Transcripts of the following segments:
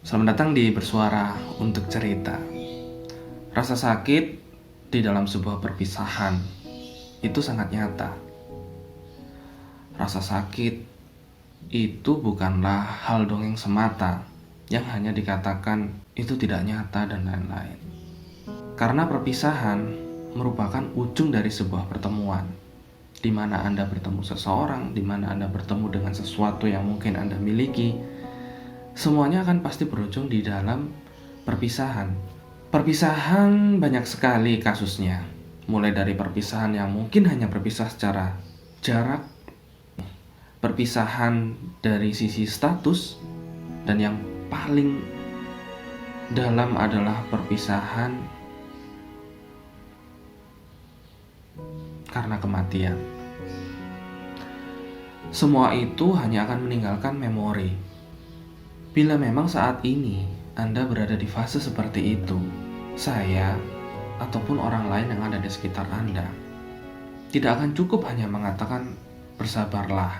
Selamat datang di Bersuara untuk Cerita. Rasa sakit di dalam sebuah perpisahan itu sangat nyata. Rasa sakit itu bukanlah hal dongeng semata yang hanya dikatakan itu tidak nyata dan lain-lain. Karena perpisahan merupakan ujung dari sebuah pertemuan, di mana Anda bertemu seseorang, di mana Anda bertemu dengan sesuatu yang mungkin Anda miliki. Semuanya akan pasti berujung di dalam perpisahan. Perpisahan banyak sekali kasusnya. Mulai dari perpisahan yang mungkin hanya berpisah secara jarak, perpisahan dari sisi status, dan yang paling dalam adalah perpisahan karena kematian. Semua itu hanya akan meninggalkan memori. Bila memang saat ini Anda berada di fase seperti itu, saya ataupun orang lain yang ada di sekitar Anda tidak akan cukup hanya mengatakan bersabarlah,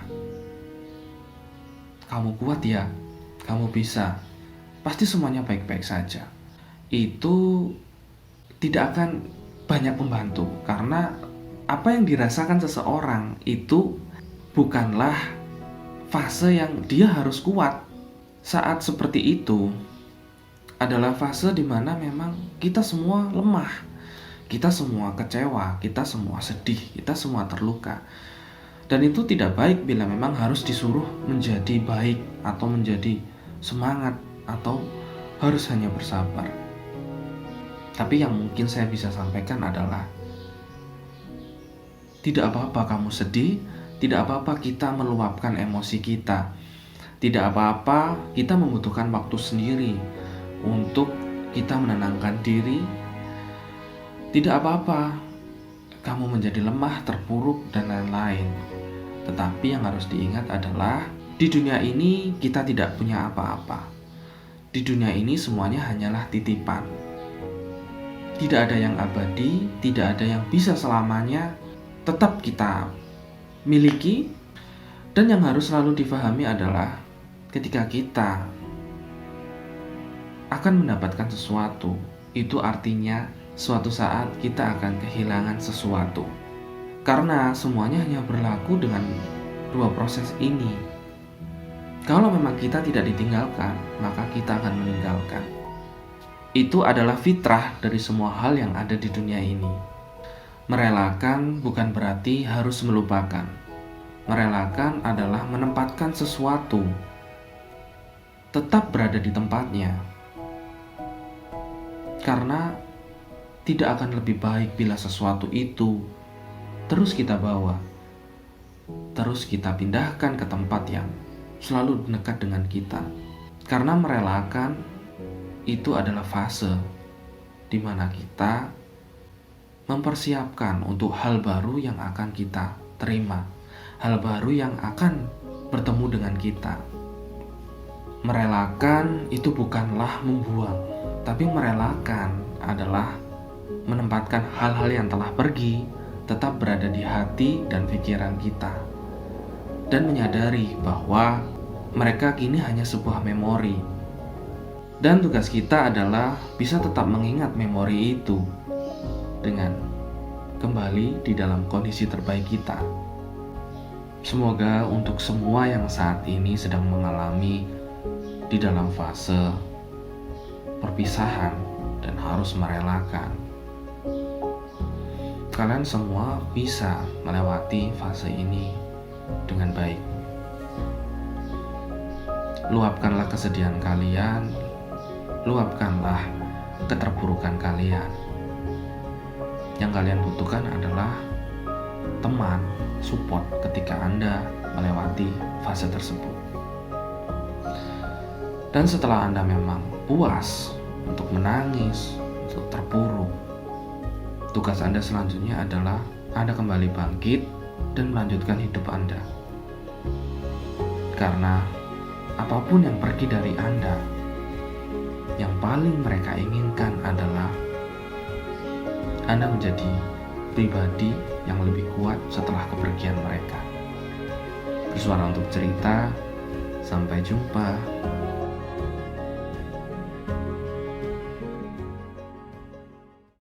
kamu kuat ya, kamu bisa, pasti semuanya baik-baik saja. Itu tidak akan banyak membantu, karena apa yang dirasakan seseorang itu bukanlah fase yang dia harus kuat. Saat seperti itu adalah fase di mana memang kita semua lemah, kita semua kecewa, kita semua sedih, kita semua terluka. Dan itu tidak baik bila memang harus disuruh menjadi baik atau menjadi semangat atau harus hanya bersabar. Tapi yang mungkin saya bisa sampaikan adalah tidak apa-apa kamu sedih, tidak apa-apa kita meluapkan emosi kita. Tidak apa-apa kita membutuhkan waktu sendiri untuk kita menenangkan diri. Tidak apa-apa kamu menjadi lemah, terpuruk, dan lain-lain. Tetapi yang harus diingat adalah di dunia ini kita tidak punya apa-apa. Di dunia ini semuanya hanyalah titipan. Tidak ada yang abadi, tidak ada yang bisa selamanya tetap kita miliki. Dan yang harus selalu difahami adalah ketika kita akan mendapatkan sesuatu, itu artinya suatu saat kita akan kehilangan sesuatu. Karena semuanya hanya berlaku dengan dua proses ini. Kalau memang kita tidak ditinggalkan, maka kita akan meninggalkan. Itu adalah fitrah dari semua hal yang ada di dunia ini. Merelakan bukan berarti harus melupakan. Merelakan adalah menempatkan sesuatu tetap berada di tempatnya. Karena tidak akan lebih baik bila sesuatu itu terus kita bawa, terus kita pindahkan ke tempat yang selalu dekat dengan kita. Karena merelakan itu adalah fase di mana kita mempersiapkan untuk hal baru yang akan kita terima, hal baru yang akan bertemu dengan kita. Merelakan itu bukanlah membuang, tapi merelakan adalah menempatkan hal-hal yang telah pergi tetap berada di hati dan pikiran kita, dan menyadari bahwa mereka kini hanya sebuah memori. Dan tugas kita adalah bisa tetap mengingat memori itu dengan kembali di dalam kondisi terbaik kita. Semoga untuk semua yang saat ini sedang mengalami di dalam fase perpisahan dan harus merelakan, kalian semua bisa melewati fase ini dengan baik. Luapkanlah kesedihan kalian, luapkanlah keterpurukan kalian. Yang kalian butuhkan adalah teman, support ketika Anda melewati fase tersebut. Dan setelah Anda memang puas untuk menangis, untuk terpuruk, tugas Anda selanjutnya adalah Anda kembali bangkit dan melanjutkan hidup Anda. Karena apapun yang pergi dari Anda, yang paling mereka inginkan adalah Anda menjadi pribadi yang lebih kuat setelah kepergian mereka. Bersuara untuk cerita, sampai jumpa.